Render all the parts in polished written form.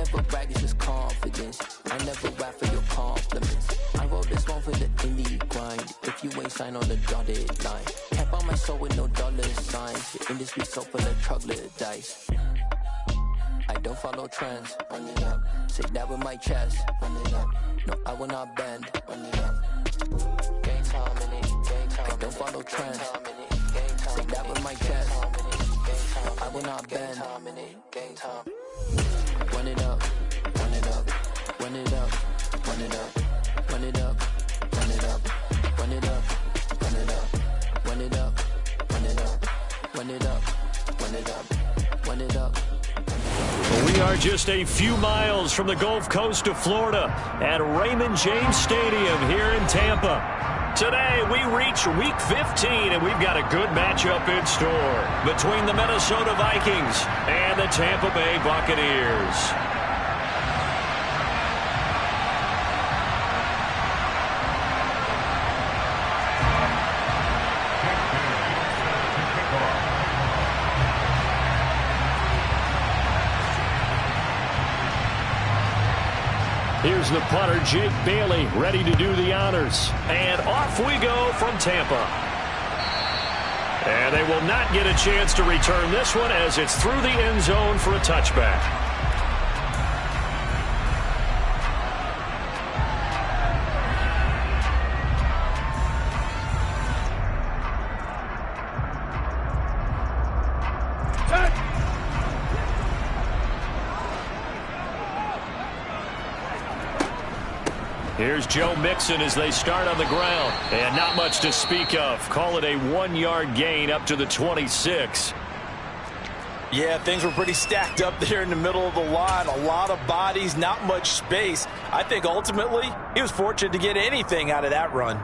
never brag, it's just confidence. I never rap for your compliments. I wrote this one for the indie grind. If you ain't signed on the dotted line, can't buy my soul with no dollar signs. The industry so full of troglodytes. I don't follow trends. Run it up. Say that with my chest. Run it up. No, I will not bend. Run it up. Gang time in it. Gang time. I don't follow trends. Say that with my chest. No, I will not bend. Gang time. Run it up. Run it up. Run it up. Run it up. Run it up. Run it up. Run it up. Run it up. Run it up. Run it up. Run it up. Run it up. Run it up. We are just a few miles from the Gulf Coast of Florida at Raymond James Stadium here in Tampa. Today, we reach Week 15, and we've got a good matchup in store between the Minnesota Vikings and the Tampa Bay Buccaneers. Here's the punter, Jake Bailey, ready to do the honors. And off we go from Tampa. And they will not get a chance to return this one as it's through the end zone for a touchback. Here's Joe Mixon as they start on the ground. And not much to speak of. Call it a 1-yard gain up to the 26. Yeah, things were pretty stacked up there in the middle of the line. A lot of bodies, not much space. I think ultimately he was fortunate to get anything out of that run.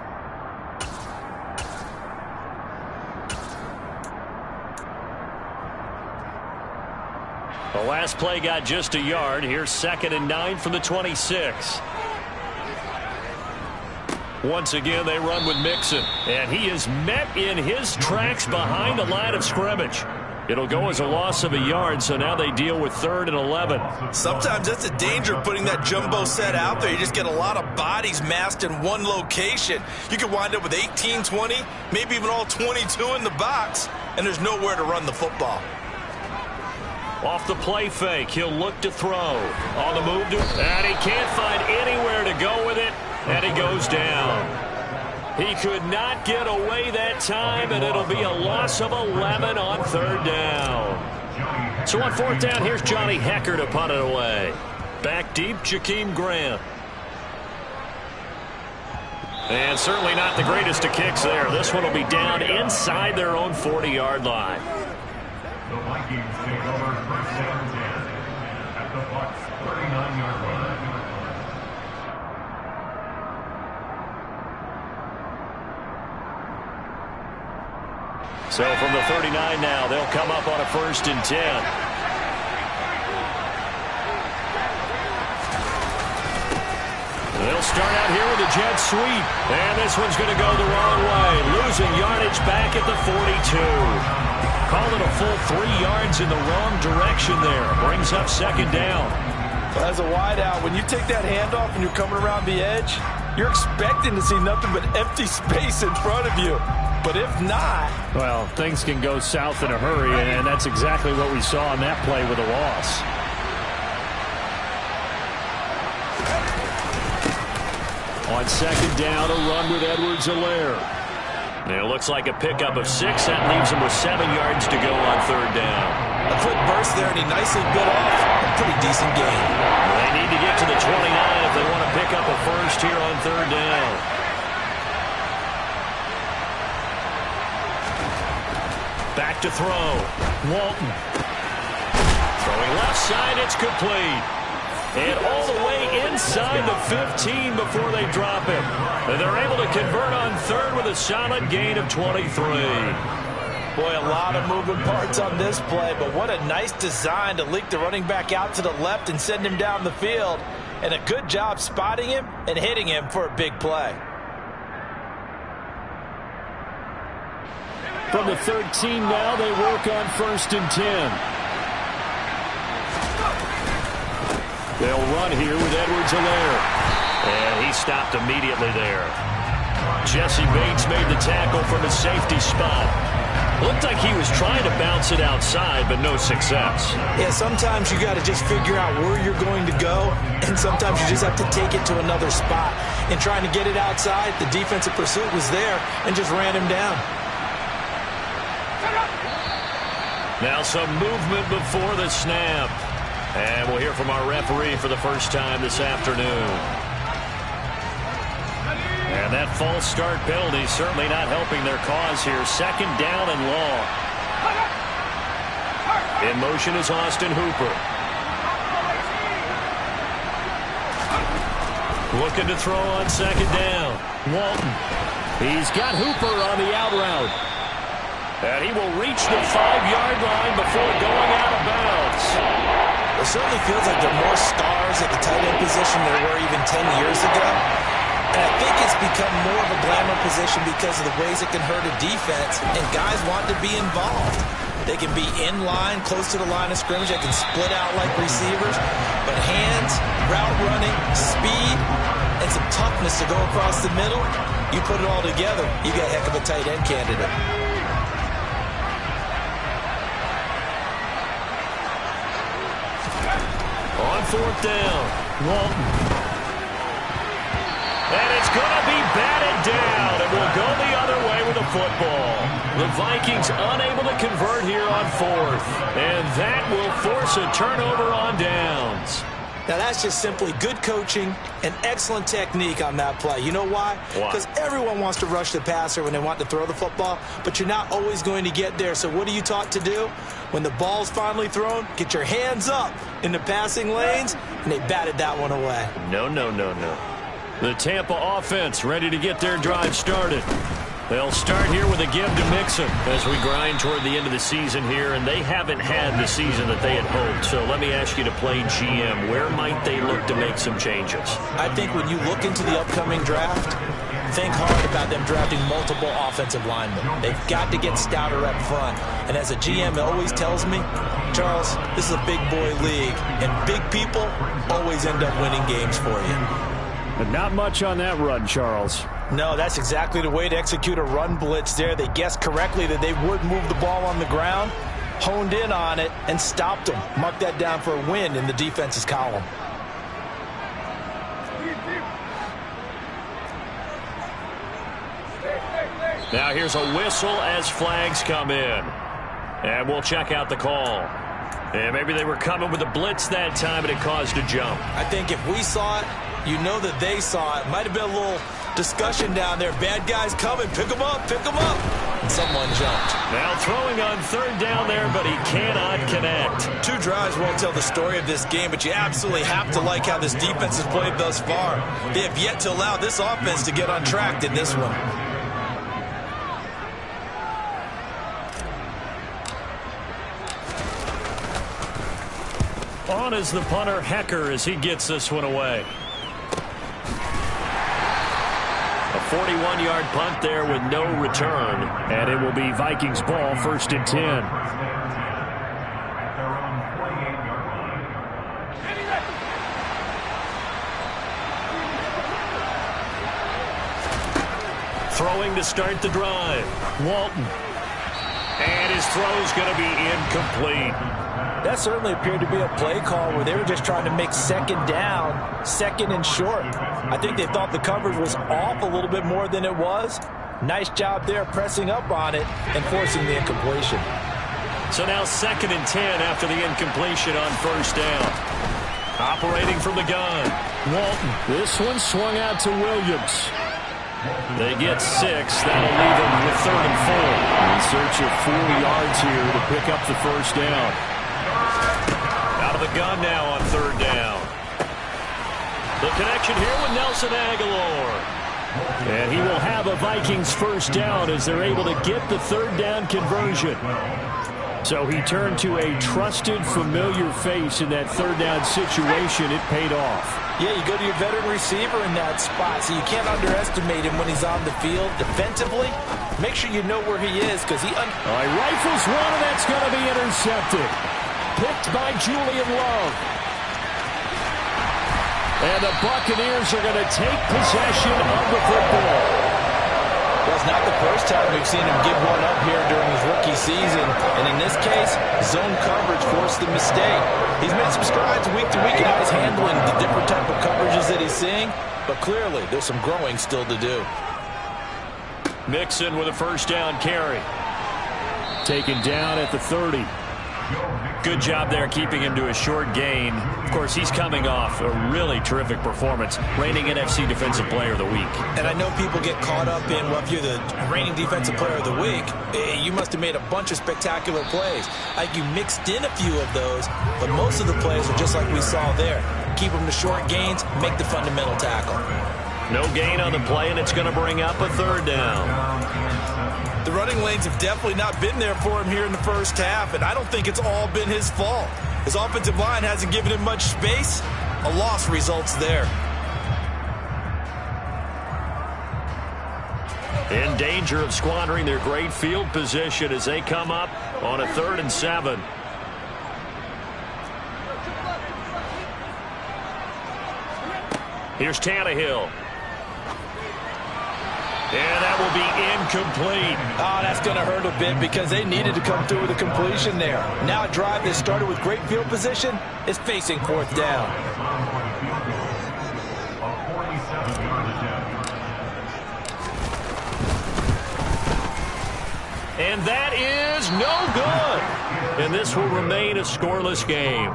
The last play got just a yard. Here's 2nd and 9 from the 26. Once again, they run with Mixon, and he is met in his tracks behind the line of scrimmage. It'll go as a loss of a yard, so now they deal with 3rd and 11. Sometimes that's the danger of putting that jumbo set out there. You just get a lot of bodies massed in one location. You could wind up with 18, 20, maybe even all 22 in the box, and there's nowhere to run the football. Off the play fake, he'll look to throw. On the move, and he can't find anywhere to go with it. And he goes down. He could not get away that time, and it'll be a loss of 11 on 3rd down. So on 4th down, here's Johnny Hekker to punt it away. Back deep, Jakeem Grant. And certainly not the greatest of kicks there. This one will be down inside their own 40-yard line. The Vikings take over 1st down and 10 at the Bucs 39-yard line. So from the 39 now, they'll come up on a 1st and 10. They'll start out here with a jet sweep. And this one's going to go the wrong way. Losing yardage back at the 42. Call it a full 3 yards in the wrong direction there. Brings up 2nd down. As a wideout, when you take that handoff and you're coming around the edge, you're expecting to see nothing but empty space in front of you. But if not... well, things can go south in a hurry, and that's exactly what we saw on that play with a loss. On 2nd down, a run with Edwards-Helaire. It looks like a pickup of 6. That leaves him with 7 yards to go on 3rd down. A quick burst there, and he nicely bit off a pretty decent gain. They need to get to the 29 if they want to pick up a first here on 3rd down. Back to throw. Walton. Throwing left side, it's complete. And all the way inside the 15 before they drop him. And they're able to convert on 3rd with a solid gain of 23. Boy, a lot of moving parts on this play, but what a nice design to leak the running back out to the left and send him down the field. And a good job spotting him and hitting him for a big play. From the 13 now, they work on 1st and 10. They'll run here with Edwards-Helaire. And he stopped immediately there. Jesse Bates made the tackle from his safety spot. Looked like he was trying to bounce it outside, but no success. Yeah, sometimes you got to just figure out where you're going to go, and sometimes you just have to take it to another spot. And trying to get it outside, the defensive pursuit was there and just ran him down. Now some movement before the snap. And we'll hear from our referee for the first time this afternoon. And that false start penalty certainly not helping their cause here. Second down and long. In motion is Austin Hooper. Looking to throw on second down. Walton. He's got Hooper on the out route. And he will reach the 5-yard line before going out of bounds. It certainly feels like there are more stars at the tight end position than there were even 10 years ago. And I think it's become more of a glamour position because of the ways it can hurt a defense, and guys want to be involved. They can be in line, close to the line of scrimmage. They can split out like receivers. But hands, route running, speed, and some toughness to go across the middle, you put it all together, you got a heck of a tight end candidate. On fourth down, Walton. And it's going to be batted down, and we'll go the other way with the football. The Vikings unable to convert here on fourth, and that will force a turnover on downs. Now, that's just simply good coaching and excellent technique on that play. You know why? Because everyone wants to rush the passer when they want to throw the football, but you're not always going to get there. So what are you taught to do? When the ball's finally thrown, get your hands up in the passing lanes, and they batted that one away. No. The Tampa offense ready to get their drive started. They'll start here with a give to Mixon as we grind toward the end of the season here, and they haven't had the season that they had hoped. So let me ask you to play GM. Where might they look to make some changes? I think when you look into the upcoming draft, think hard about them drafting multiple offensive linemen. They've got to get stouter up front. And as a GM, it always tells me, Charles, this is a big boy league, and big people always end up winning games for you. But not much on that run, Charles. No, that's exactly the way to execute a run blitz there. They guessed correctly that they would move the ball on the ground, honed in on it, and stopped them. Mark that down for a win in the defense's column. Now here's a whistle as flags come in. And we'll check out the call. And maybe they were coming with a blitz that time, and it caused a jump. I think if we saw it, you know that they saw it. Might have been a little discussion down there. Bad guys coming. Pick them up. Pick them up. And someone jumped. Now throwing on third down there, but he cannot connect. 2 drives won't tell the story of this game, but you absolutely have to like how this defense has played thus far. They have yet to allow this offense to get on track in this one. On is the punter, Hecker, as he gets this one away. A 41-yard punt there with no return. And it will be Vikings ball, 1st and 10. Throwing to start the drive. Walton. And his throw's going to be incomplete. That certainly appeared to be a play call where they were just trying to make second down, second and short. I think they thought the coverage was off a little bit more than it was. Nice job there pressing up on it and forcing the incompletion. So now 2nd and 10 after the incompletion on 1st down. Operating from the gun. Walton. This one swung out to Williams. They get 6. That'll leave them with 3rd and 4. In search of 4 yards here to pick up the 1st down. Out of the gun now on 3rd down. The connection here with Nelson Agholor. And he will have a Vikings 1st down as they're able to get the 3rd down conversion. So he turned to a trusted, familiar face in that 3rd down situation. It paid off. Yeah, you go to your veteran receiver in that spot, so you can't underestimate him when he's on the field. Defensively, make sure you know where he is because he... rifles one, and that's going to be intercepted. Picked by Julian Love. And the Buccaneers are going to take possession of the football. Well, it's not the first time we've seen him give one up here during his rookie season. And in this case, zone coverage forced the mistake. He's made some strides week to week in how he's handling the different type of coverages that he's seeing. But clearly, there's some growing still to do. Mixon with a first down carry. Taken down at the 30. Good job there keeping him to a short gain. Of course, he's coming off a really terrific performance, reigning NFC Defensive Player of the Week. And I know people get caught up in, well, if you're the reigning Defensive Player of the Week, you must have made a bunch of spectacular plays. Like you mixed in a few of those, but most of the plays are just like we saw there. Keep them to short gains, make the fundamental tackle. No gain on the play, and it's going to bring up a third down. The running lanes have definitely not been there for him here in the first half, and I don't think it's all been his fault. His offensive line hasn't given him much space. A loss results there. In danger of squandering their great field position as they come up on a 3rd and 7. Here's Tannehill. And that will be incomplete. Oh, that's going to hurt a bit because they needed to come through with a completion there. Now a drive that started with great field position is facing 4th down. And that is no good. And this will remain a scoreless game.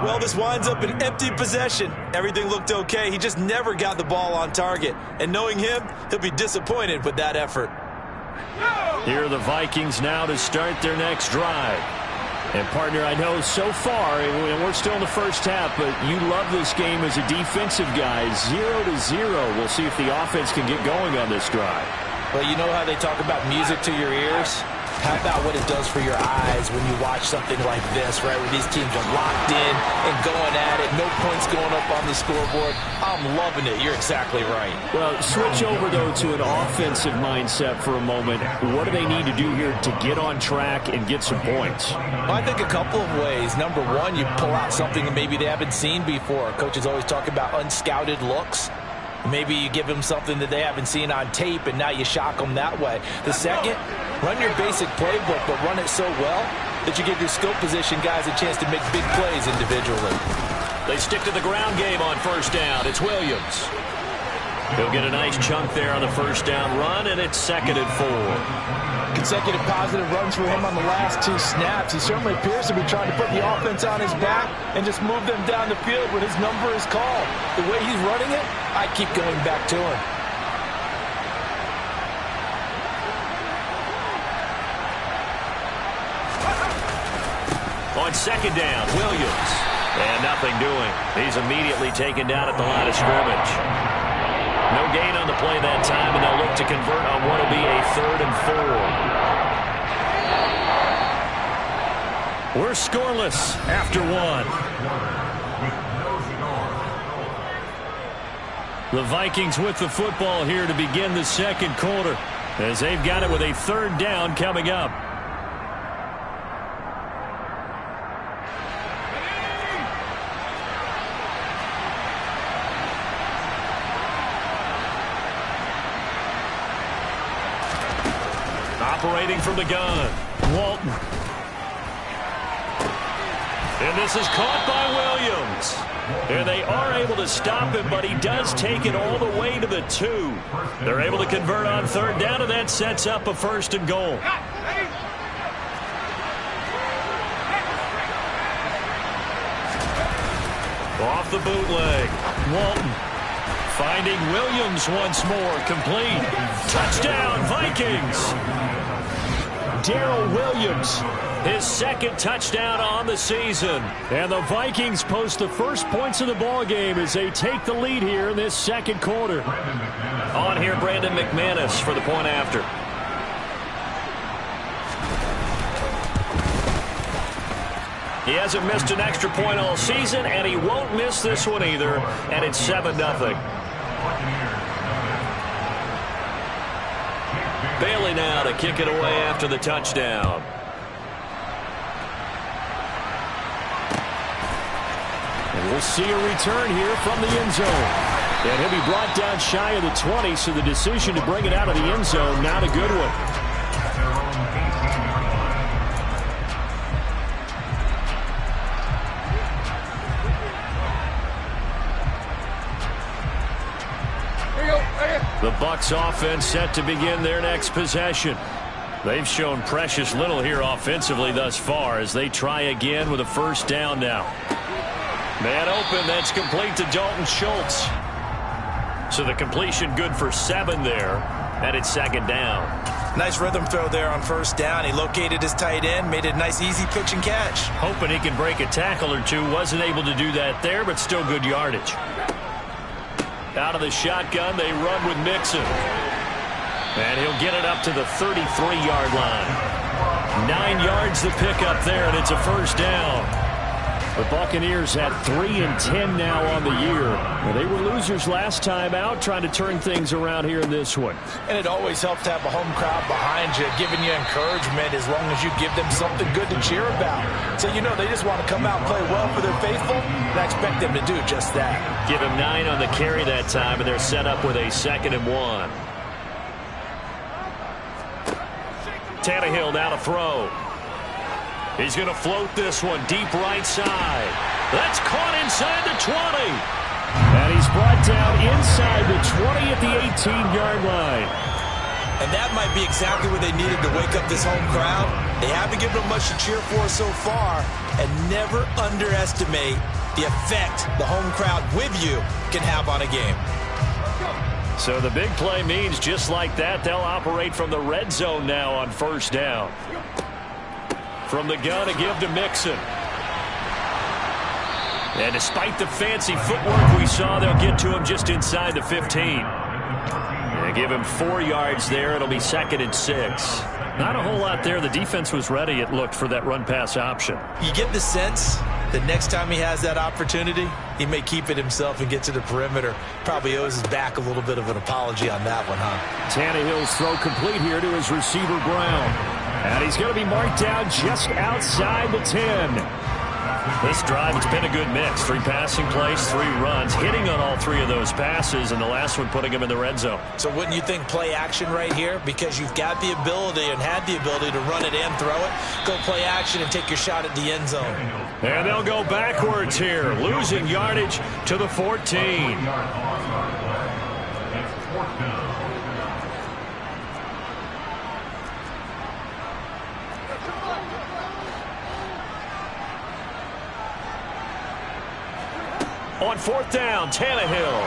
Well, this winds up an empty possession. Everything looked okay. He just never got the ball on target. And knowing him, he'll be disappointed with that effort. Here are the Vikings now to start their next drive. And, partner, I know so far, and we're still in the first half, but you love this game as a defensive guy. 0-0. We'll see if the offense can get going on this drive. Well, you know how they talk about music to your ears? How about what it does for your eyes when you watch something like this, right, where these teams are locked in and going at it, no points going up on the scoreboard? I'm loving it. You're exactly right. Well, switch over, though, to an offensive mindset for a moment. What do they need to do here to get on track and get some points? Well, I think a couple of ways. Number one, you pull out something that maybe they haven't seen before. Coaches always talk about unscouted looks. Maybe you give them something that they haven't seen on tape, and now you shock them that way. The second, run your basic playbook, but run it so well that you give your skill position guys a chance to make big plays individually. They stick to the ground game on first down. It's Williams. He'll get a nice chunk there on the first down run, and it's 2nd and 4. Consecutive positive runs for him on the last 2 snaps. He certainly appears to be trying to put the offense on his back and just move them down the field when his number is called. The way he's running it, I keep going back to him. On 2nd down, Williams. And nothing doing. He's immediately taken down at the line of scrimmage. No gain on the play that time, and they'll look to convert on what will be a 3rd and 4. We're scoreless after 1. The Vikings with the football here to begin the 2nd quarter, as they've got it with a 3rd down coming up. Operating from the gun, Walton. And this is caught by Williams. And they are able to stop him, but he does take it all the way to the 2. They're able to convert on 3rd down, and that sets up a 1st and goal. Off the bootleg, Walton. Finding Williams once more, complete. Touchdown, Vikings. Darrell Williams, his 2nd touchdown on the season. And the Vikings post the first points of the ball game as they take the lead here in this 2nd quarter. On here, Brandon McManus for the point after. He hasn't missed an extra point all season, and he won't miss this one either. And it's 7-0. Bailey now to kick it away after the touchdown. And we'll see a return here from the end zone. And he'll be brought down shy of the 20, so the decision to bring it out of the end zone, not a good one. The Bucs offense set to begin their next possession. They've shown precious little here offensively thus far as they try again with a first down now. Man open, that's complete to Dalton Schultz. So the completion good for 7 there, and it's second down. Nice rhythm throw there on first down. He located his tight end, made it a nice easy pitch and catch. Hoping he can break a tackle or two. Wasn't able to do that there, but still good yardage. Out of the shotgun, they run with Mixon. And he'll get it up to the 33-yard line. 9 yards to pick up there, and it's a first down. The Buccaneers at 3-10 now on the year. Well, they were losers last time out, trying to turn things around here in this one. And it always helps to have a home crowd behind you, giving you encouragement as long as you give them something good to cheer about. So, you know, they just want to come out and play well for their faithful, and I expect them to do just that. Give them 9 on the carry that time, and they're set up with a 2nd and 1. Tannehill now to throw. He's going to float this one deep right side. That's caught inside the 20. And he's brought down inside the 20 at the 18-yard line. And that might be exactly what they needed to wake up this home crowd. They haven't given them much to cheer for so far. And never underestimate the effect the home crowd with you can have on a game. So the big play means just like that, they'll operate from the red zone now on first down. From the gun to give to Mixon. And despite the fancy footwork we saw, they'll get to him just inside the 15. And give him 4 yards there. It'll be 2nd and 6. Not a whole lot there. The defense was ready, it looked, for that run-pass option. You get the sense that next time he has that opportunity, he may keep it himself and get to the perimeter. Probably owes his back a little bit of an apology on that one, huh? Tannehill's throw complete here to his receiver, Brown. And he's going to be marked down just outside the 10. This drive, it's been a good mix. 3 passing plays, 3 runs, hitting on all 3 of those passes, and the last one putting him in the red zone. So wouldn't you think play action right here? Because you've got the ability and had the ability to run it and throw it. Go play action and take your shot at the end zone. And they'll go backwards here, losing yardage to the 14. On 4th down, Tannehill.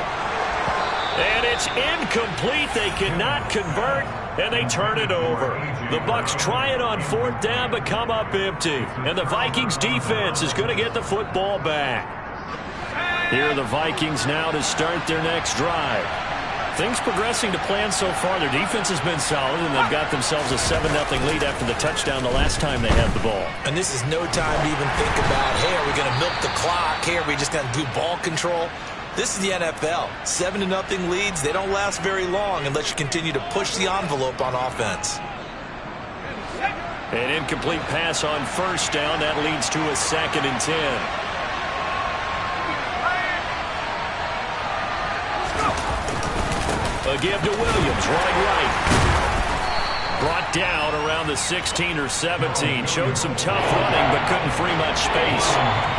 And it's incomplete. They cannot convert, and they turn it over. The Bucs try it on 4th down, but come up empty. And the Vikings defense is going to get the football back. Here are the Vikings now to start their next drive. Things progressing to plan so far. Their defense has been solid, and they've got themselves a 7-0 lead after the touchdown the last time they had the ball. And this is no time to even think about, hey, are we going to milk the clock? Hey, are we just going to do ball control? This is the NFL. 7-0 leads, they don't last very long unless you continue to push the envelope on offense. An incomplete pass on first down. That leads to a 2nd and 10. A give to Williams, running right. Brought down around the 16 or 17. Showed some tough running, but couldn't free much space.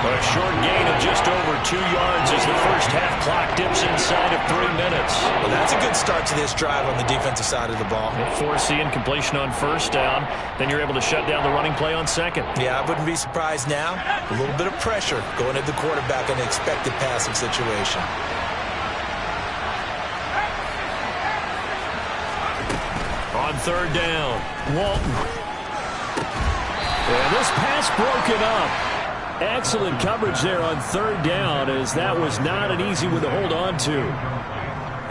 A short gain of just over 2 yards as the first half clock dips inside of 3 minutes. Well, that's a good start to this drive on the defensive side of the ball. Force the incompletion on first down. Then you're able to shut down the running play on 2nd. Yeah, I wouldn't be surprised now. A little bit of pressure going at the quarterback in an expected passing situation. On 3rd down, Walton. And this pass broken up. Excellent coverage there on 3rd down, as that was not an easy one to hold on to.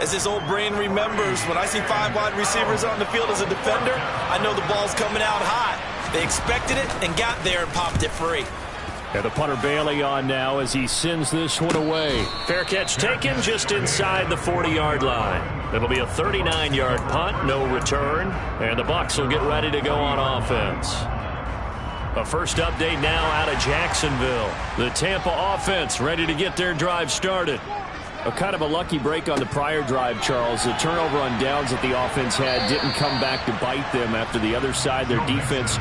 As this old brain remembers, when I see 5 wide receivers on the field as a defender, I know the ball's coming out hot. They expected it and got there and popped it free. And the punter Bailey on now as he sends this one away. Fair catch taken just inside the 40-yard line. It'll be a 39-yard punt, no return, and the Bucs will get ready to go on offense. A first update now out of Jacksonville. The Tampa offense ready to get their drive started. A kind of a lucky break on the prior drive, Charles. The turnover on downs that the offense had didn't come back to bite them after the other side. Their defense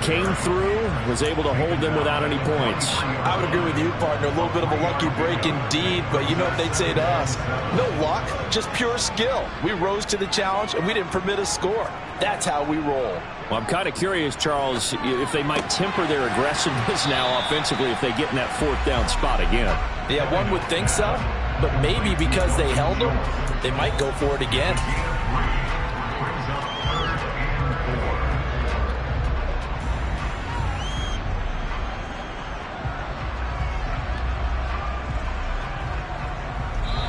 came through, was able to hold them without any points. I would agree with you, partner. A little bit of a lucky break indeed, but you know what they'd say to us? No luck, just pure skill. We rose to the challenge, and we didn't permit a score. That's how we roll. Well, I'm kind of curious, Charles, if they might temper their aggressiveness now offensively if they get in that fourth down spot again. Yeah, one would think so. But maybe because they held them, they might go for it again.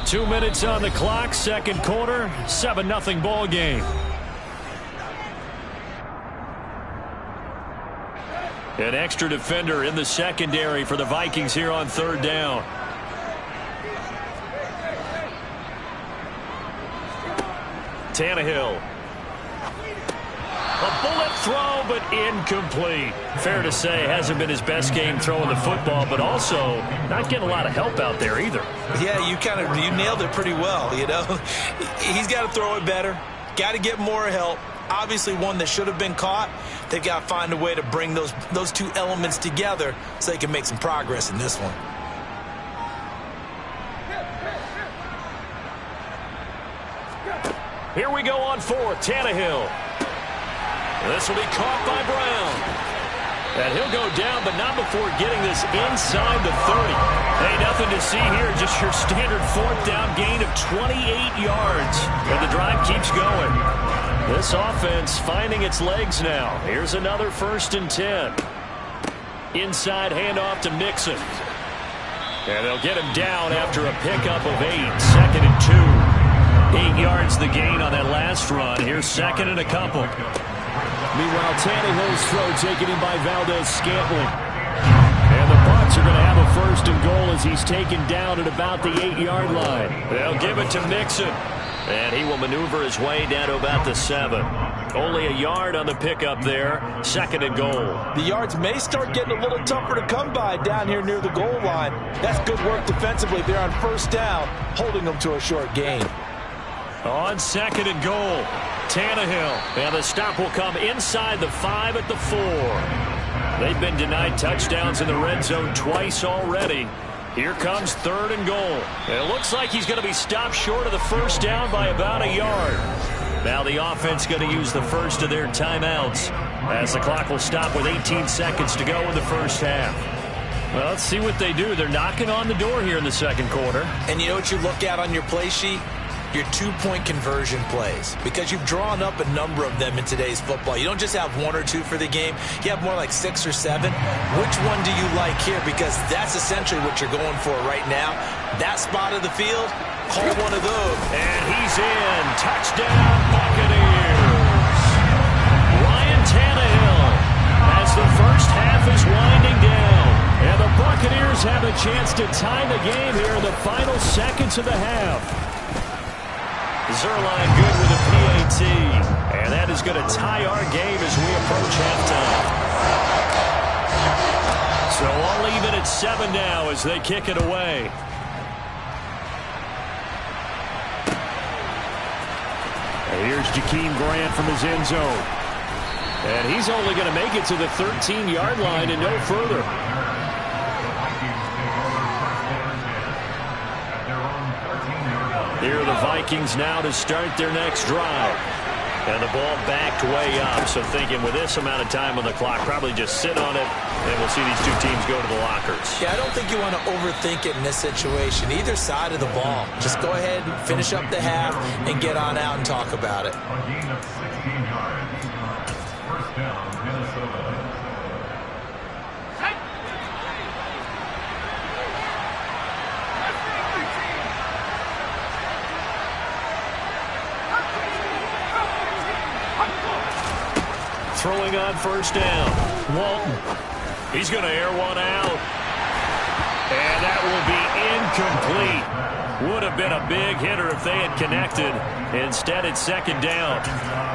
Two minutes on the clock, second quarter, 7-0 ball game. An extra defender in the secondary for the Vikings here on third down. Tannehill. A bullet throw, but incomplete. Fair to say, hasn't been his best game throwing the football, but also not getting a lot of help out there either. Yeah, you nailed it pretty well, you know. He's got to throw it better. Got to get more help. Obviously one that should have been caught. They've got to find a way to bring those two elements together so they can make some progress in this one. Here we go on fourth. Tannehill. This will be caught by Brown. And he'll go down, but not before getting this inside the 30. Hey, nothing to see here. Just your standard fourth down gain of 28 yards. And the drive keeps going. This offense finding its legs now. Here's another 1st and 10. Inside handoff to Mixon. And they'll get him down after a pickup of 8. 2nd and 2. 8 yards the gain on that last run. Here's 2nd and a couple. Meanwhile, Tannehill's throw taken in by Valdez-Scantling. And the Bucs are going to have a 1st and goal as he's taken down at about the 8-yard line. They'll give it to Mixon. And he will maneuver his way down to about the 7. Only a yard on the pickup there. 2nd and goal. The yards may start getting a little tougher to come by down here near the goal line. That's good work defensively there on 1st down, holding them to a short gain. On 2nd and goal, Tannehill. And the stop will come inside the 5 at the 4. They've been denied touchdowns in the red zone twice already. Here comes 3rd and goal. It looks like he's going to be stopped short of the 1st down by about a yard. Now the offense going to use the first of their timeouts as the clock will stop with 18 seconds to go in the first half. Well, let's see what they do. They're knocking on the door here in the 2nd quarter. And you know what you look at on your play sheet? Your 2-point conversion plays, because you've drawn up a number of them in today's football. You don't just have 1 or 2 for the game. You have more like 6 or 7. Which one do you like here? Because that's essentially what you're going for right now. That spot of the field, call one of those. And he's in. Touchdown, Buccaneers. Ryan Tannehill as the first half is winding down. And the Buccaneers have a chance to tie the game here in the final seconds of the half. Zuerlein good with a PAT. And that is going to tie our game as we approach halftime. So all even at 7 now as they kick it away. And here's Jakeem Grant from his end zone. And he's only going to make it to the 13-yard line and no further. Here are the Vikings now to start their next drive. And the ball backed way up. So thinking with this amount of time on the clock, probably just sit on it, and we'll see these two teams go to the lockers. Yeah, I don't think you want to overthink it in this situation. Either side of the ball. Just go ahead, finish up the half, and get on out and talk about it. A gain of 16 yards. 1st down, Minnesota. Throwing on 1st down. Walton. He's going to air one out. And that will be incomplete. Would have have been a big hitter if they had connected. Instead, it's second down.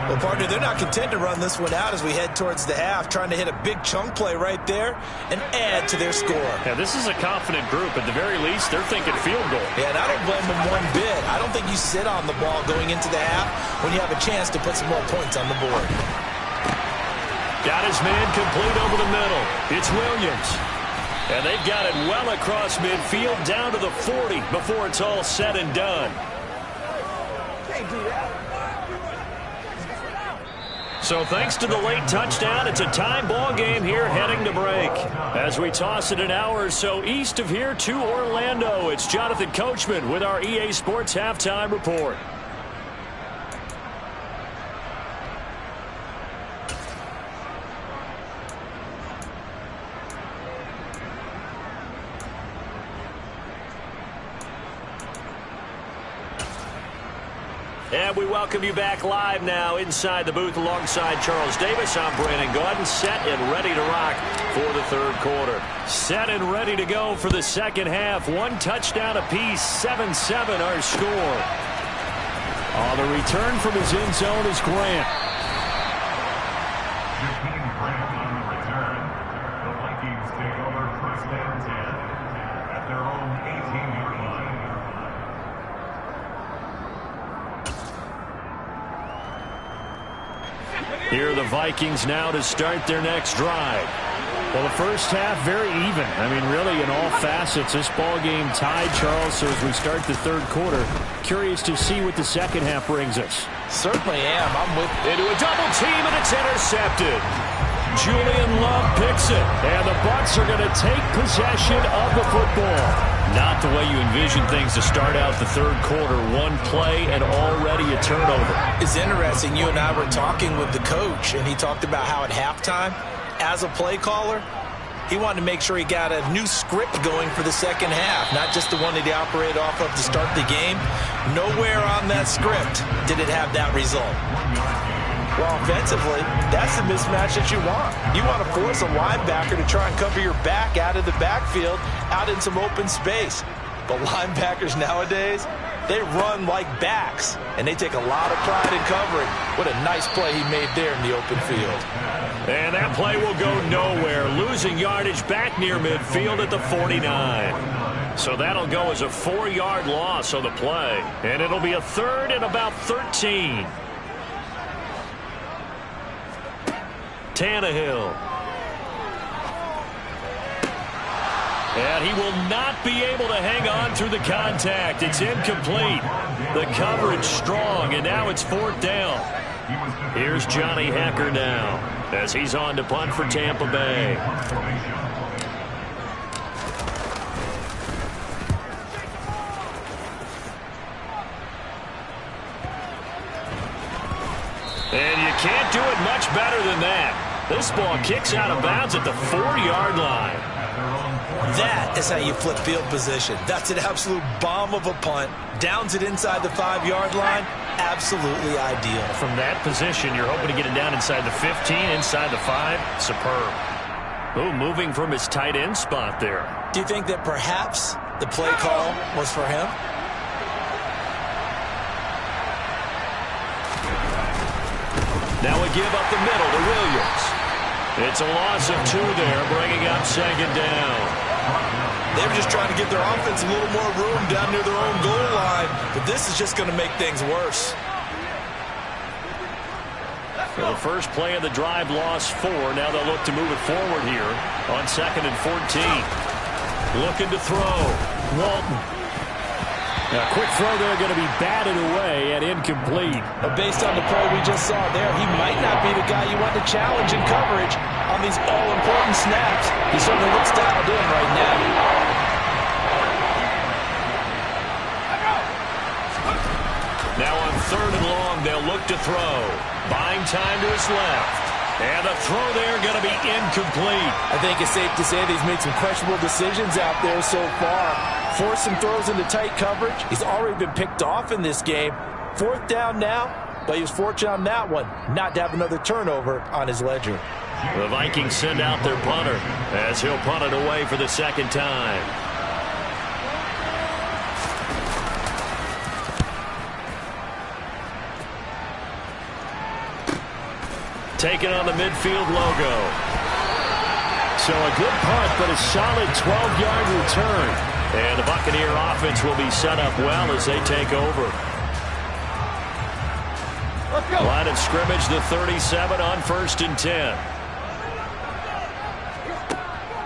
Well, partner, they're not content to run this one out as we head towards the half, trying to hit a big chunk play right there and add to their score. Yeah, this is a confident group. At the very least, they're thinking field goal. Yeah, and I don't blame them one bit. I don't think you sit on the ball going into the half when you have a chance to put some more points on the board. Got his man complete over the middle. It's Williams. And they've got it well across midfield down to the 40 before it's all said and done. Can't do that. So thanks to the late touchdown, it's a tie ball game here heading to break. As we toss it an hour or so east of here to Orlando, it's Jonathan Coachman with our EA Sports Halftime Report. And we welcome you back live now inside the booth alongside Charles Davis. I'm Brandon Gaudin, set and ready to rock for the third quarter. Set and ready to go for the second half. One touchdown apiece, 7-7 our score. On the return from his end zone is Grant. Jakeem Grant on the return. The Vikings take over first down 10 at their own 18-yard line. Here are the Vikings now to start their next drive. Well, the first half, very even. I mean, really, in all facets, this ball game tied, Charles. So as we start the third quarter, curious to see what the second half brings us. Certainly am. I'm with you. Into a double team, and it's intercepted. Julian Love picks it, and the Bucs are going to take possession of the football. Not the way you envision things to start out the third quarter. One play and already a turnover. It's interesting. You and I were talking with the coach, and he talked about how at halftime, as a play caller, he wanted to make sure he got a new script going for the second half, not just the one that he operated off of to start the game. Nowhere on that script did it have that result. Well, offensively, that's the mismatch that you want. You want to force a linebacker to try and cover your back out of the backfield, out in some open space. But linebackers nowadays, they run like backs, and they take a lot of pride in covering. What a nice play he made there in the open field. And that play will go nowhere, losing yardage back near midfield at the 49. So that'll go as a 4-yard loss on the play. And it'll be a third and about 13. Tannehill. And he will not be able to hang on through the contact. It's incomplete. The coverage strong, and now it's fourth down. Here's Johnny Hekker now as he's on to punt for Tampa Bay. And you can't do it much better than that. This ball kicks out of bounds at the 4-yard line. That is how you flip field position. That's an absolute bomb of a punt. Downs it inside the 5-yard line. Absolutely ideal. From that position, you're hoping to get it down inside the 15, inside the 5. Superb. Oh, moving from his tight end spot there. Do you think that perhaps the play call was for him? Now we give up the middle to Williams. It's a loss of 2 there, bringing up second down. They were just trying to give their offense a little more room down near their own goal line, but this is just going to make things worse. For the first play of the drive, lost 4. Now they'll look to move it forward here on 2nd and 14. Looking to throw. Walton. A quick throw there, going to be batted away and incomplete. But based on the play we just saw there, he might not be the guy you want to challenge in coverage on these all-important snaps. He certainly looks dialed in right now. Now on 3rd and long, they'll look to throw. Buying time to his left. And the throw there going to be incomplete. I think it's safe to say that he's made some questionable decisions out there so far. Forced some throws into tight coverage. He's already been picked off in this game. 4th down now, but he was fortunate on that one not to have another turnover on his ledger. The Vikings send out their punter as he'll punt it away for the second time. taking on the midfield logo. So a good punt, but a solid 12-yard return. And the Buccaneer offense will be set up well as they take over. Line of scrimmage, the 37 on 1st and 10.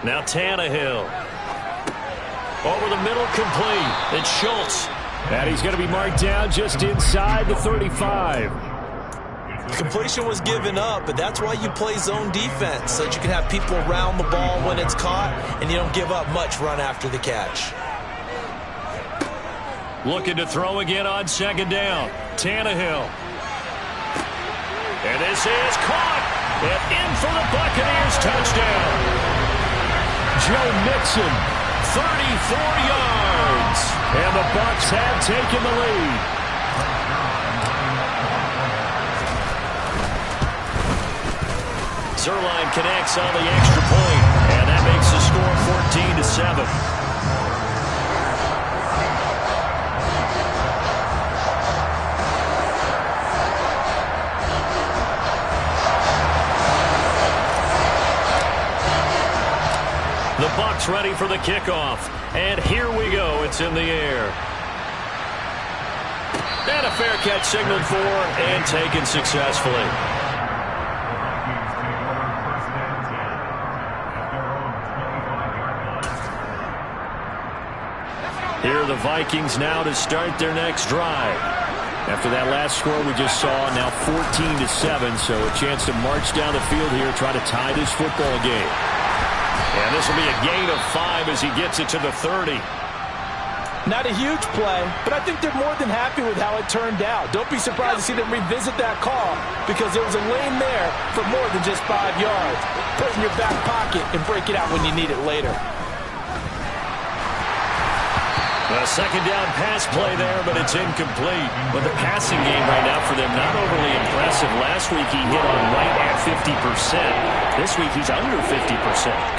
Now Tannehill. Over the middle, complete. It's Schultz. And he's going to be marked down just inside the 35. Completion was given up, but that's why you play zone defense, so that you can have people around the ball when it's caught, and you don't give up much run after the catch. Looking to throw again on 2nd down. Tannehill. And this is caught. And in for the Buccaneers touchdown. Joe Mixon, 34 yards. And the Bucs have taken the lead. Zuerlein connects on the extra point, and that makes the score 14-7. The Bucs ready for the kickoff, and here we go. It's in the air. And a fair catch signaled for and taken successfully. Here are the Vikings now to start their next drive. After that last score we just saw, now 14-7, so a chance to march down the field here, try to tie this football game. And this will be a gain of 5 as he gets it to the 30. Not a huge play, but I think they're more than happy with how it turned out. Don't be surprised to see them revisit that call because there was a lane there for more than just 5 yards. Put it in your back pocket and break it out when you need it later. A 2nd down pass play there, but it's incomplete. But the passing game right now for them, not overly impressive. Last week he hit on right at 50%. This week he's under 50%.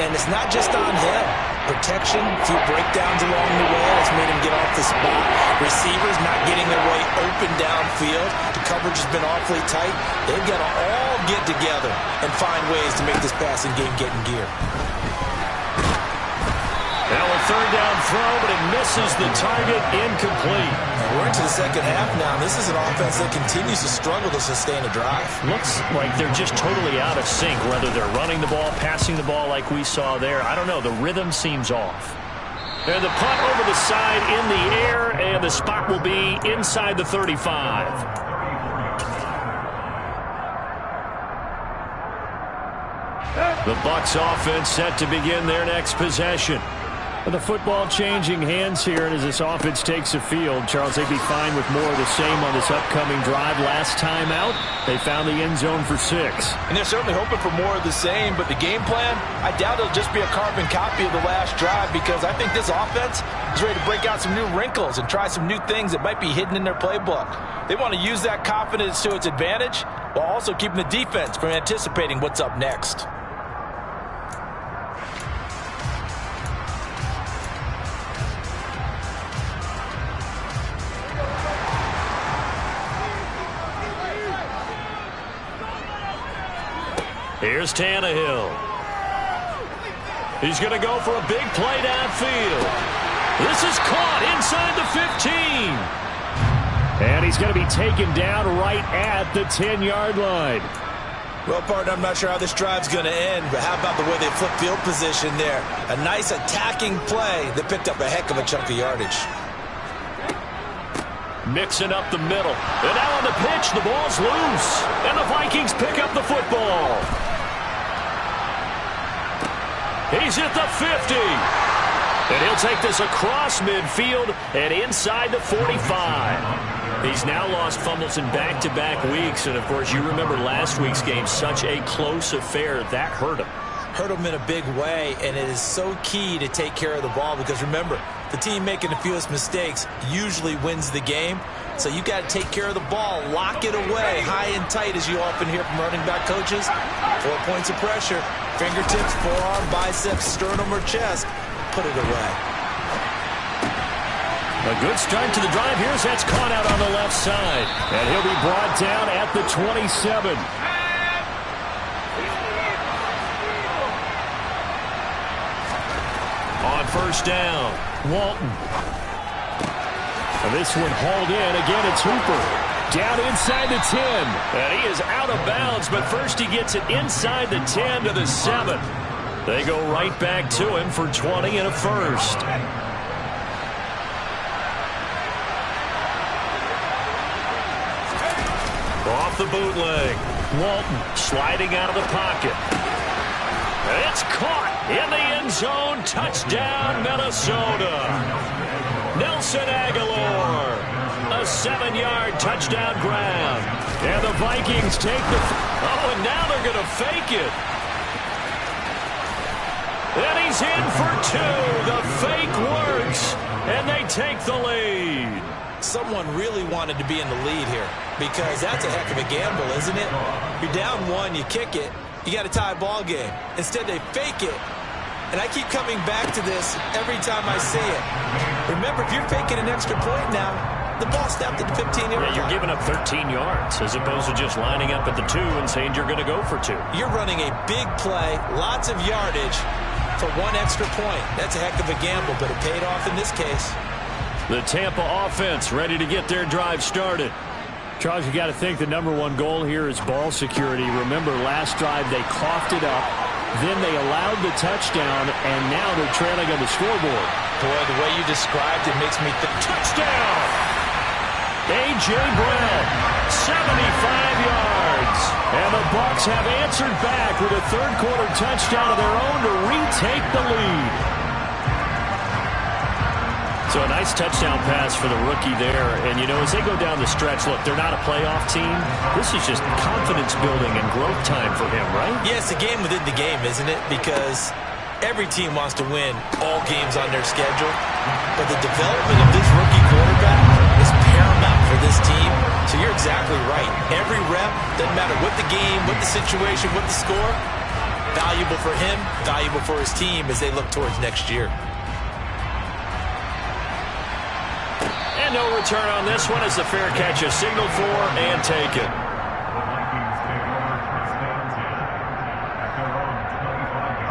And it's not just on him. Protection, a few breakdowns along the way that's made him get off the spot. Receivers not getting their way open downfield. The coverage has been awfully tight. They've got to all get together and find ways to make this passing game get in gear. Now a 3rd down throw, but it misses the target, incomplete. We're into the 2nd half now. This is an offense that continues to struggle to sustain a drive. Looks like they're just totally out of sync, whether they're running the ball, passing the ball like we saw there. I don't know. The rhythm seems off. And the punt over the side in the air, and the spot will be inside the 35. The Bucs offense set to begin their next possession. The football changing hands here, and as this offense takes the field, Charles, they'd be fine with more of the same on this upcoming drive. Last time out, they found the end zone for 6. And they're certainly hoping for more of the same, but the game plan, I doubt it'll just be a carbon copy of the last drive because I think this offense is ready to break out some new wrinkles and try some new things that might be hidden in their playbook. They want to use that confidence to its advantage while also keeping the defense from anticipating what's up next. Here's Tannehill. He's going to go for a big play downfield. This is caught inside the 15. And he's going to be taken down right at the 10-yard line. Well, partner, I'm not sure how this drive's going to end, but how about the way they flip field position there? A nice attacking play that picked up a heck of a chunk of yardage. Mixing up the middle. And now on the pitch, the ball's loose. And the Vikings pick up the football. He's at the 50. And he'll take this across midfield and inside the 45. He's now lost fumbles in back-to-back weeks. And, of course, you remember last week's game, such a close affair. That hurt him. Hurt him in a big way, and it is so key to take care of the ball because, remember, the team making the fewest mistakes usually wins the game. So you got to take care of the ball, lock it away, high and tight, as you often hear from running back coaches. 4 points of pressure, fingertips, forearm, biceps, sternum, or chest. Put it away. A good start to the drive. Here's that's caught out on the left side. And he'll be brought down at the 27. first down. Walton. And this one hauled in. Again, it's Hooper. Down inside the 10. And he is out of bounds, but first he gets it inside the 10 to the 7. They go right back to him for 20 and a first. Off the bootleg. Walton sliding out of the pocket. It's caught in the end zone. Touchdown, Minnesota. Nelson Aguilar. A 7-yard touchdown grab. And the Vikings take the... Oh, and now they're going to fake it. And he's in for 2. The fake works. And they take the lead. Someone really wanted to be in the lead here because that's a heck of a gamble, isn't it? You're down 1, you kick it, you got a tie ball game. Instead, they fake it. And I keep coming back to this every time I see it. Remember, if you're faking an extra point now, the ball snapped at the 15-yard line. Yeah, you're giving up 13 yards as opposed to just lining up at the 2 and saying you're going to go for 2. You're running a big play, lots of yardage for 1 extra point. That's a heck of a gamble, but it paid off in this case. The Tampa offense ready to get their drive started. Charles, you got to think the #1 goal here is ball security. Remember, last drive they coughed it up, then they allowed the touchdown, and now they're trailing on the scoreboard. Boy, the way you described it makes me think. Touchdown! A.J. Brown, 75 yards. And the Bucs have answered back with a third-quarter touchdown of their own to retake the lead. So a nice touchdown pass for the rookie there. And, you know, as they go down the stretch, look, they're not a playoff team. This is just confidence building and growth time for him, right? Yeah, it's a game within the game, isn't it? Because every team wants to win all games on their schedule. But the development of this rookie quarterback is paramount for this team. So you're exactly right. Every rep, doesn't matter what the game, what the situation, what the score, valuable for him, valuable for his team as they look towards next year. And no return on this one as the fair catch is signaled for and taken. The Vikings take over first down 10 at their own 25-yard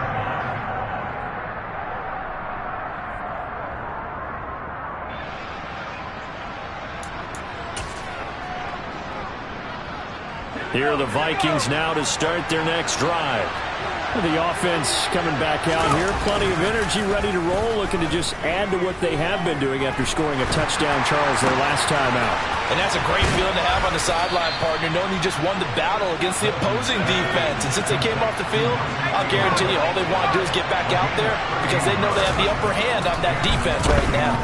line. Here are the Vikings now to start their next drive. The offense coming back out here. Plenty of energy, ready to roll, looking to just add to what they have been doing after scoring a touchdown, Charles, their last time out. And that's a great feeling to have on the sideline, partner, knowing you just won the battle against the opposing defense. And since they came off the field, I'll guarantee you all they want to do is get back out there because they know they have the upper hand on that defense right now.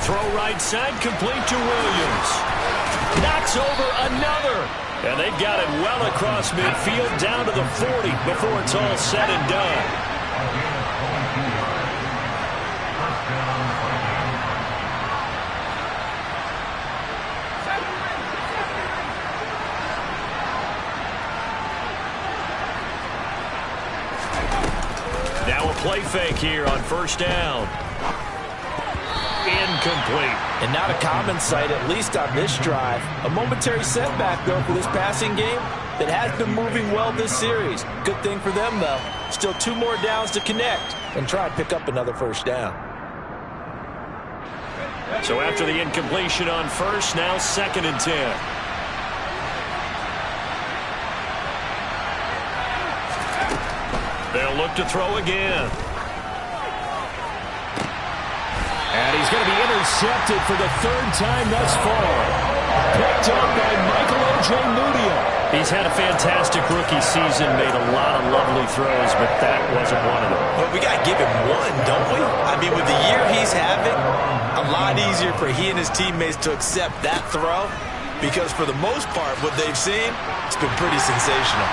Throw right side, complete to Williams. Knocks over another. And they've got it well across midfield down to the 40 before it's all said and done. Now a play fake here on first down. Incomplete. And not a common sight, at least on this drive. A momentary setback, though, for this passing game that has been moving well this series. Good thing for them, though. Still 2 more downs to connect and try and pick up another first down. So after the incompletion on first, now 2nd and 10. They'll look to throw again. And he's going to be intercepted for the 3rd time thus far. Picked up by Michael Ojemudia. He's had a fantastic rookie season, made a lot of lovely throws, but that wasn't one of them. Well, we got to give him one, don't we? I mean, with the year he's having, a lot easier for he and his teammates to accept that throw because for the most part, what they've seen, it's been pretty sensational.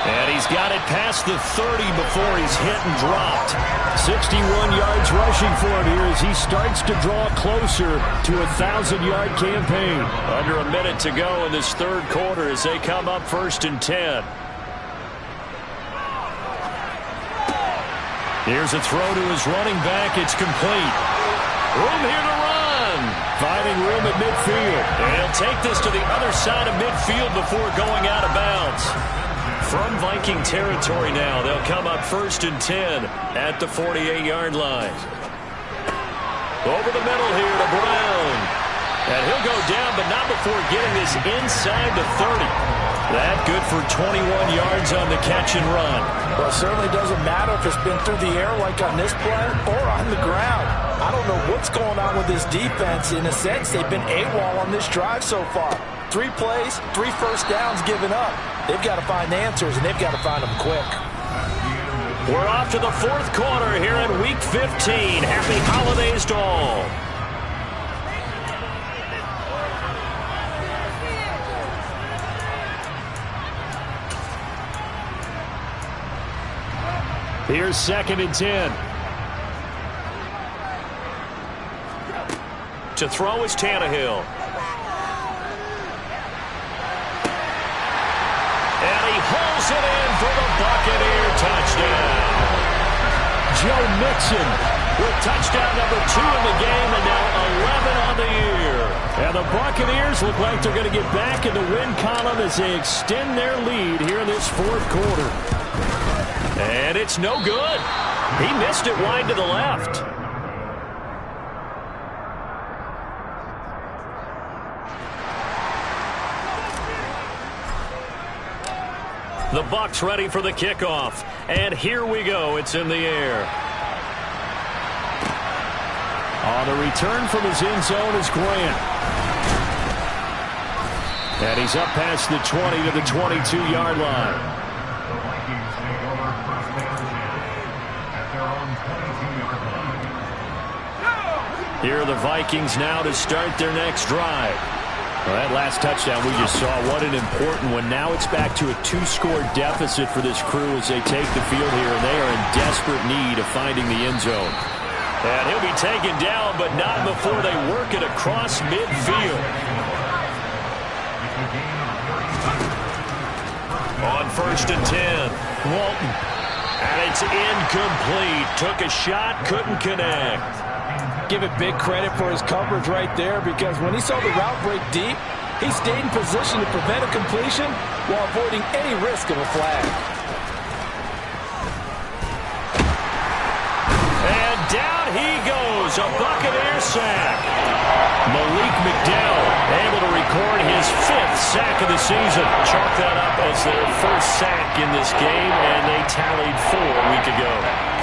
And he's got it past the 30 before he's hit and dropped. 61 yards rushing for him here as he starts to draw closer to a 1,000-yard campaign. Under a minute to go in this 3rd quarter as they come up 1st and 10. Here's a throw to his running back. It's complete. Room here to run. Finding room at midfield. And he'll take this to the other side of midfield before going out of bounds. From Viking territory now, they'll come up 1st and 10 at the 48-yard line. Over the middle here to Brown. And he'll go down, but not before getting this inside the 30. That good for 21 yards on the catch and run. Well, it certainly doesn't matter if it's been through the air like on this play or on the ground. I don't know what's going on with this defense. In a sense, they've been AWOL on this drive so far. 3 plays, 3 first downs given up. They've got to find answers, and they've got to find them quick. We're off to the 4th quarter here in Week 15. Happy holidays to all. Here's 2nd and 10. To throw is Tannehill. And he holds it in for the Buccaneer touchdown. Joe Mixon with touchdown number 2 in the game, and now 11 on the year. And the Buccaneers look like they're going to get back in the win column as they extend their lead here in this 4th quarter. And it's no good. He missed it wide to the left. The Bucs ready for the kickoff. And here we go. It's in the air. On the return from his end zone is Grant. And he's up past the 20 to the 22-yard line. The Vikings take over 1st and 10 at their own 22-yard line. Here are the Vikings now to start their next drive. Well, that last touchdown we just saw, what an important one. Now it's back to a 2-score deficit for this crew as they take the field here, and they are in desperate need of finding the end zone. And he'll be taken down, but not before they work it across midfield. On 1st and 10, Walton. And it's incomplete. Took a shot, couldn't connect. Give it big credit for his coverage right there, because when he saw the route break deep, he stayed in position to prevent a completion while avoiding any risk of a flag. And down he goes, a Buccaneer sack. Malik McDowell able to record his 5th sack of the season. Chalk that up as their 1st sack in this game, and they tallied 4 a week ago.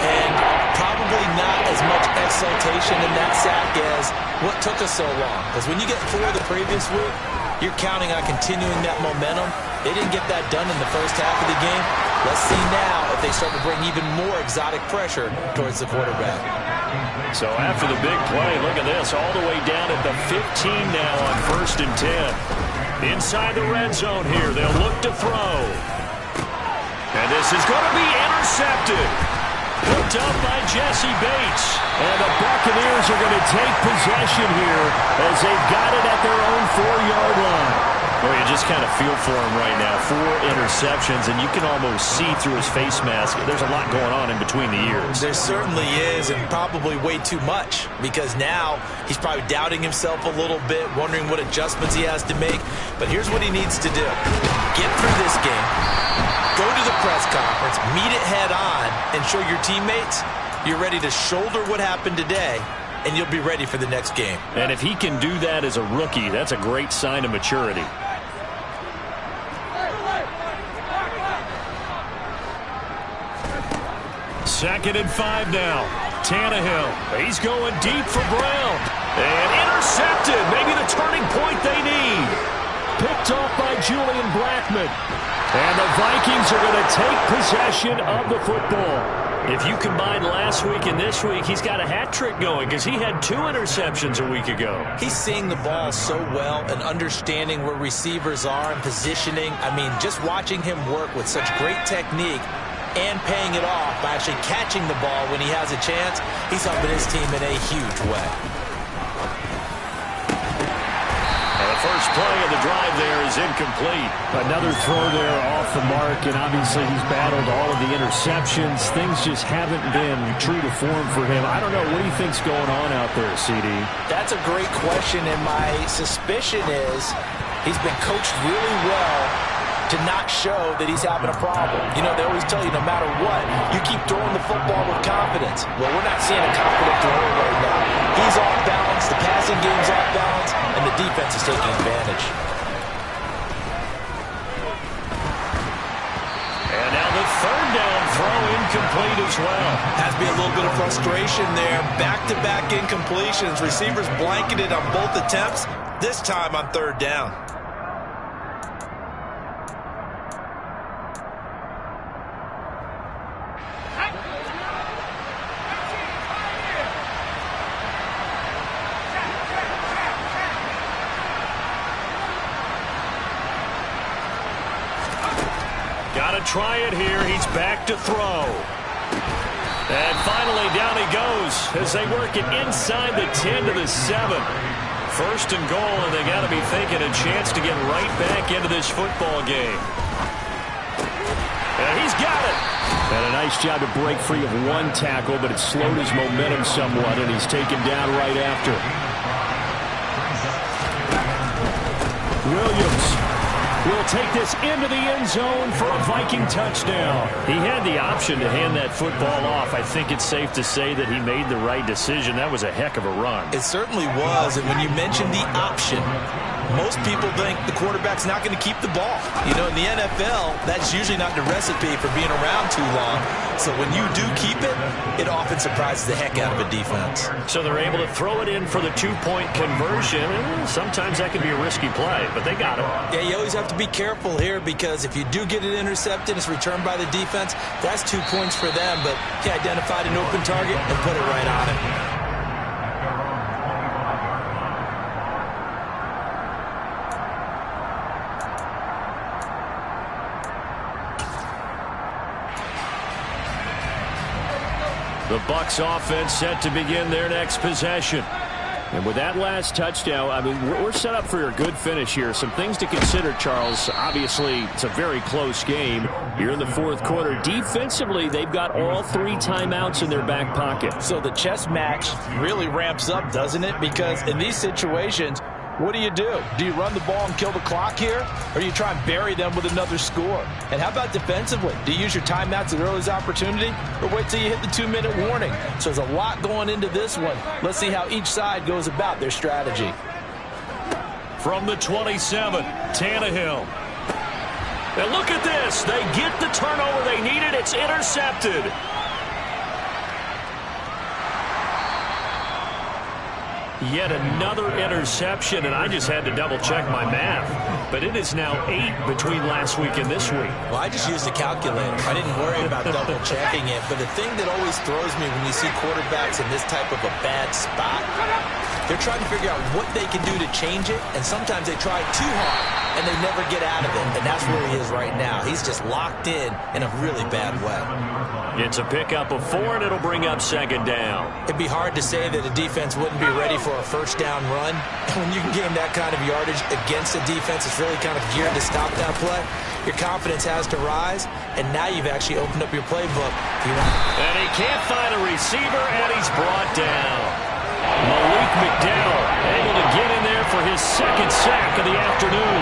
And probably not as much exultation in that sack as what took us so long. Because when you get 4 the previous week, you're counting on continuing that momentum. They didn't get that done in the first half of the game. Let's see now if they start to bring even more exotic pressure towards the quarterback. So after the big play, look at this, all the way down at the 15 now on 1st and 10. Inside the red zone here, they'll look to throw. And this is going to be intercepted. Hooked up by Jesse Bates. And the Buccaneers are going to take possession here as they've got it at their own 4-yard line. Well, you just kind of feel for him right now. 4 interceptions, and you can almost see through his face mask. There's a lot going on in between the ears. There certainly is, and probably way too much, because now he's probably doubting himself a little bit, wondering what adjustments he has to make. But here's what he needs to do. Get through this game, go to the press conference, meet it head on, and show your teammates you're ready to shoulder what happened today, and you'll be ready for the next game. And if he can do that as a rookie, that's a great sign of maturity. Second and 5 now. Tannehill. He's going deep for Brown. And intercepted. Maybe the turning point they need. Picked off by Julian Blackmon. And the Vikings are going to take possession of the football. If you combine last week and this week, he's got a hat trick going because he had 2 interceptions a week ago. He's seeing the ball so well and understanding where receivers are and positioning. I mean, just watching him work with such great technique and paying it off by actually catching the ball when he has a chance, he's helping his team in a huge way. First play of the drive there is incomplete. Another throw there off the mark, and obviously he's battled all of the interceptions. Things just haven't been true to form for him. I don't know. What do you think's going on out there, CD? That's a great question, and my suspicion is he's been coached really well to not show that he's having a problem. You know, they always tell you no matter what, you keep throwing the football with confidence. Well, we're not seeing a confident thrower right now. He's off balance, the passing game's off balance, and the defense is taking advantage. And now the third down throw incomplete as well. Has to be a little bit of frustration there. Back-to-back incompletions. Receivers blanketed on both attempts, this time on third down. Try it here. He's back to throw. And finally down he goes as they work it inside the 10 to the 7. First and goal, and they got to be thinking a chance to get right back into this football game. And he's got it. And a nice job to break free of one tackle, but it slowed his momentum somewhat, and he's taken down right after. Williams will take this into the end zone for a Viking touchdown. He had the option to hand that football off. I think it's safe to say that he made the right decision. That was a heck of a run. It certainly was, and when you mentioned the option, most people think the quarterback's not going to keep the ball. You know, in the NFL, that's usually not the recipe for being around too long. So when you do keep it, it often surprises the heck out of a defense. So they're able to throw it in for the two-point conversion. Sometimes that can be a risky play, but they got it. Yeah, you always have to be careful here because if you do get it intercepted, it's returned by the defense, that's 2 points for them. But he identified an open target and put it right on it. The Bucs offense set to begin their next possession. And with that last touchdown, I mean, we're set up for a good finish here. Some things to consider, Charles. Obviously, it's a very close game here in the fourth quarter. Defensively, they've got all 3 timeouts in their back pocket. So the chess match really ramps up, doesn't it? Because in these situations, what do? Do you run the ball and kill the clock here? Or do you try and bury them with another score? And how about defensively? Do you use your timeouts at earliest opportunity? Or wait till you hit the 2-minute warning? So there's a lot going into this one. Let's see how each side goes about their strategy. From the 27, Tannehill. And look at this. They get the turnover they needed. It's intercepted. Yet another interception, and I just had to double-check my math. But it is now 8 between last week and this week. Well, I just used a calculator. I didn't worry about double-checking it. But the thing that always throws me when you see quarterbacks in this type of a bad spot, they're trying to figure out what they can do to change it, and sometimes they try too hard, and they never get out of it. And that's where he is right now. He's just locked in a really bad way. It's a pickup of 4, and it'll bring up second down. It'd be hard to say that a defense wouldn't be ready for a first down run. And when you can gain that kind of yardage against a defense that's really kind of geared to stop that play, your confidence has to rise, and now you've actually opened up your playbook. And he can't find a receiver, and he's brought down. Malik McDowell able to get in there for his second sack of the afternoon.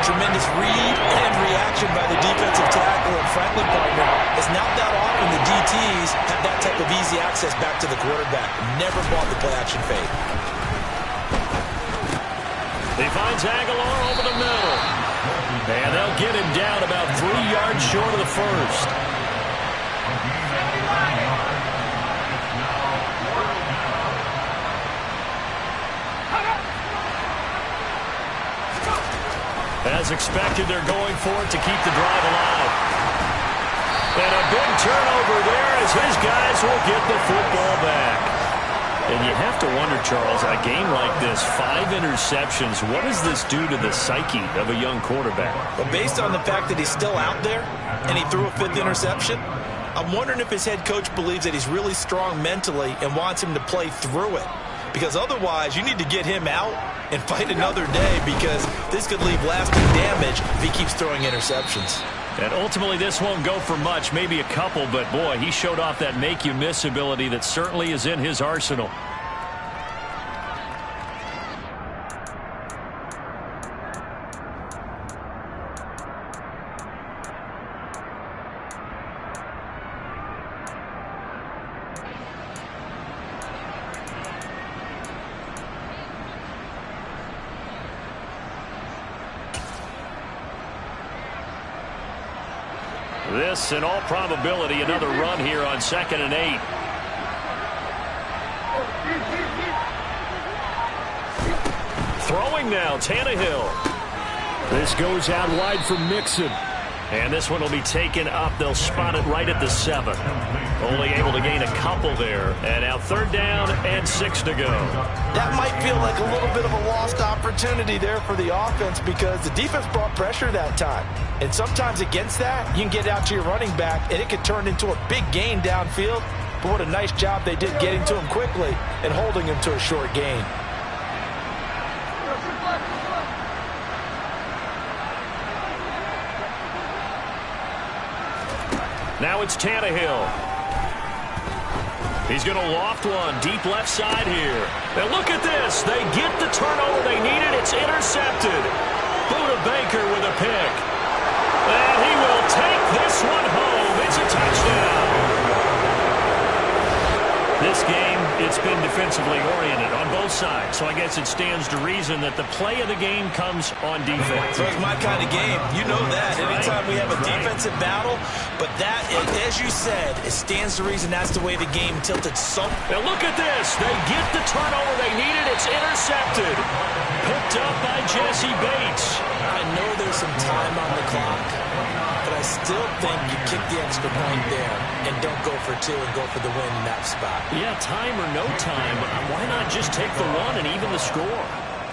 Tremendous read and reaction by the defensive tackle, and frankly, partner, it's not that often the DTs have that type of easy access back to the quarterback. Never bought the play-action fake. He finds Aguilar over the middle. And they'll get him down about 3 yards short of the first. As expected, they're going for it to keep the drive alive. And a big turnover there as his guys will get the football back. And you have to wonder, Charles, a game like this, 5 interceptions, what does this do to the psyche of a young quarterback? Well, based on the fact that he's still out there and he threw a 5th interception, I'm wondering if his head coach believes that he's really strong mentally and wants him to play through it. Because otherwise, you need to get him out and fight another day, because this could leave lasting damage if he keeps throwing interceptions. And ultimately, this won't go for much, maybe a couple, but boy, he showed off that make-you-miss ability that certainly is in his arsenal. This, in all probability, another run here on 2nd and 8. Throwing now, Tannehill. This goes out wide for Mixon. And this one will be taken up. They'll spot it right at the 7. Only able to gain a couple there. And now 3rd down and 6 to go. That might feel like a little bit of a lost opportunity there for the offense because the defense brought pressure that time. And sometimes against that, you can get out to your running back, and it could turn into a big gain downfield. But what a nice job they did getting to him quickly and holding him to a short gain. Now it's Tannehill. He's going to loft one deep left side here. And look at this. They get the turnover they needed. It's intercepted. Buda Baker with a pick. And he will take this one home. It's a touchdown. This game, it's been defensively oriented on both sides. So I guess it stands to reason that the play of the game comes on defense. So it's my kind of game. You know that. Anytime we have a defensive battle, but that, as you said, it stands to reason that's the way the game tilted so. Now look at this. They get the turnover they needed. It's intercepted. Picked up by Jesse Bates. I know there's some time on the clock, but I still think you kick the extra point there and don't go for 2 and go for the win in that spot. Yeah, time or no time. Why not just take the 1 and even the score?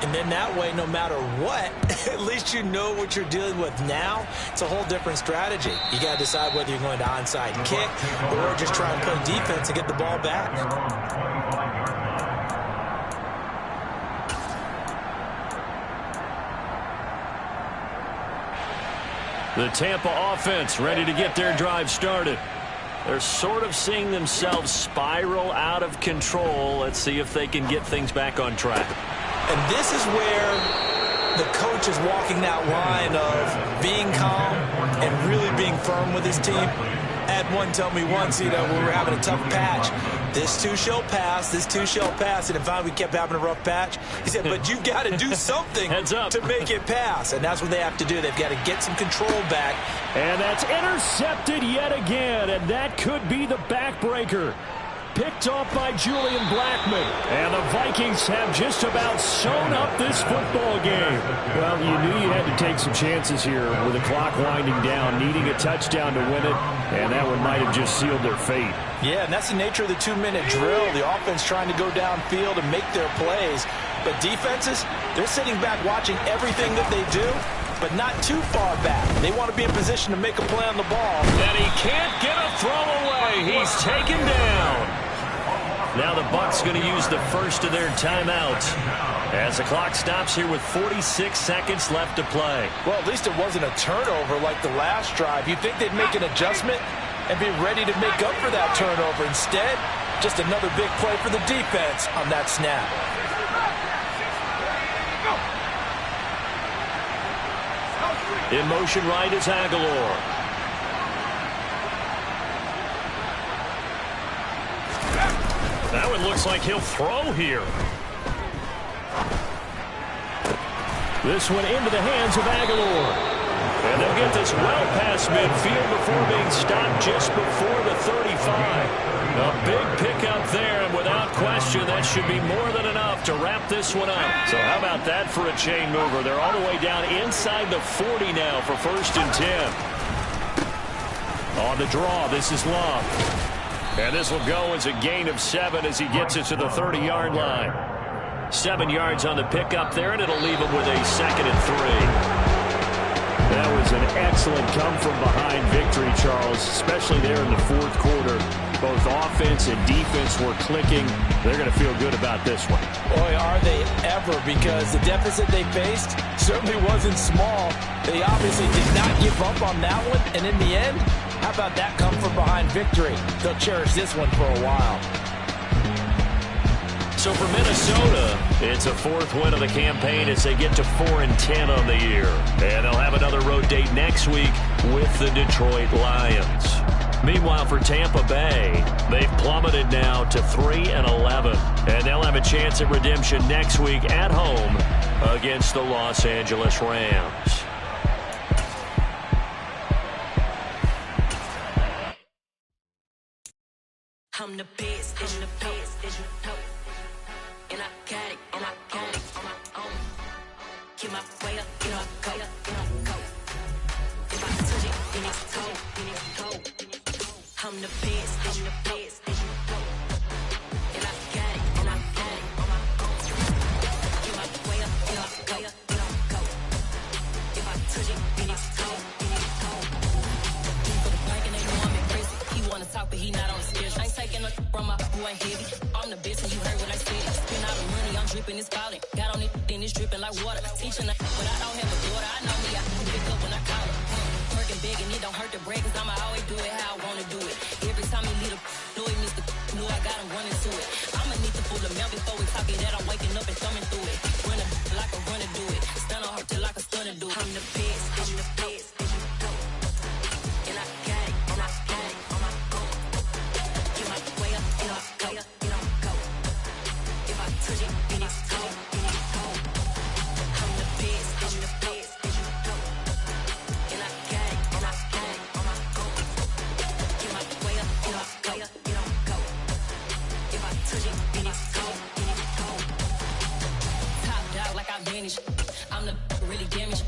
And then that way, no matter what, at least you know what you're dealing with now. It's a whole different strategy. You got to decide whether you're going to onside kick or just try and play defense and get the ball back. The Tampa offense ready to get their drive started. They're sort of seeing themselves spiral out of control. Let's see if they can get things back on track. And this is where the coach is walking that line of being calm and really being firm with his team. Had one tell me once, we were having a tough patch. This too shall pass, this too shall pass. And finally we kept having a rough patch. He said, but you've got to do something to make it pass. And that's what they have to do. They've got to get some control back. And that's intercepted yet again. And that could be the backbreaker. Picked off by Julian Blackmon. And the Vikings have just about sewn up this football game. Well, you knew you had to take some chances here with the clock winding down, needing a touchdown to win it, and that one might have just sealed their fate. Yeah, and that's the nature of the 2-minute drill. The offense trying to go downfield and make their plays. But defenses, they're sitting back watching everything that they do, but not too far back. They want to be in position to make a play on the ball. And he can't get a throw away. He's taken down. Now the Bucs going to use the first of their timeouts as the clock stops here with 46 seconds left to play. Well, at least it wasn't a turnover like the last drive. You'd think they'd make an adjustment and be ready to make up for that turnover. Instead, just another big play for the defense on that snap. In motion right is Aguilar. That one looks like he'll throw here. This one into the hands of Aguilar. And they'll get this well past midfield before being stopped just before the 35. A big pickup there, and without question, that should be more than enough to wrap this one up. So how about that for a chain mover? They're all the way down inside the 40 now for 1st and 10. On the draw, this is Love. And this will go as a gain of 7 as he gets it to the 30-yard line. 7 yards on the pickup there, and it'll leave him with a 2nd and 3. That was an excellent come-from-behind victory, Charles, especially there in the 4th quarter. Both offense and defense were clicking. They're going to feel good about this one. Boy, are they ever, because the deficit they faced certainly wasn't small. They obviously did not give up on that one, and in the end, how about that come-from-behind victory? They'll cherish this one for a while. So for Minnesota, it's a 4th win of the campaign as they get to 4-10 on the year. And they'll have another road date next week with the Detroit Lions. Meanwhile, for Tampa Bay, they've plummeted now to 3-11. And they'll have a chance at redemption next week at home against the Los Angeles Rams. I'm the best, I'm the best, as you know. And I got it, and I got it on my own. Get my way up, get my go, get my go. If I touch it, then it's cold, then it's cold. I'm the best, as you know. And I got it, and I got it on my own. Get my way up, get my go, get my go. If I touch it, then it's cold, then it's cold. For the bank and they know I'm impressive. He wanna talk, but he not on the schedule. I ain't taking no from my boy heavy. I'm the best, and you heard what I said. Spend all the money, I'm dripping, it's falling. Got on it, then it's dripping like water. Teaching her, but I don't have a daughter. I know me, I can pick up when I call her. Working big, and it don't hurt the break, cause I'ma always do it how I wanna do it. Every time he lead a know he missed the know I got him running to it. I'ma need to pull the mail before we talk it that I'm waking up and thumbing through it. Run a like a runner do it. Stun on her till like a stunner do it. I'm the best, I'm the best, as you know. And I got it, and I got it on my own. Get my way up, get my go, get my go. If I touch it, then it's cold, then it's cold. I'm the best, I'm the best, as you know. And I got it, and I got it on my own. Get my way up, get my go, get my go. If I touch it, then it's cold, then it's cold. Top dog like I vanished. I'm the really damaged.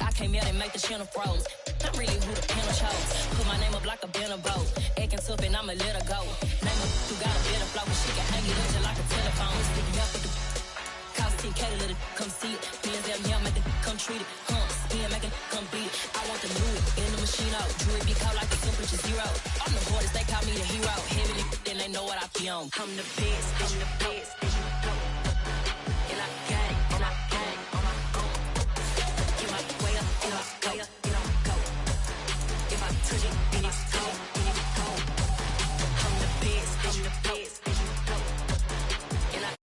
I came out and make the channel froze. I'm really who the panel chose. Put my name up like a banner boat. Acting tough and I'ma let her go. Name her who got a better flow. She can hang it up just like a telephone. Stick me up with the cost 10K to let it come see it. Bands out here make it come treat it. Spin make it come beat it. I want the new it in the machine out. Jewelry be cold like the temperature zero. I'm the hardest, they call me the hero. Heavy then they know what I be on. I'm the best, I'm the best.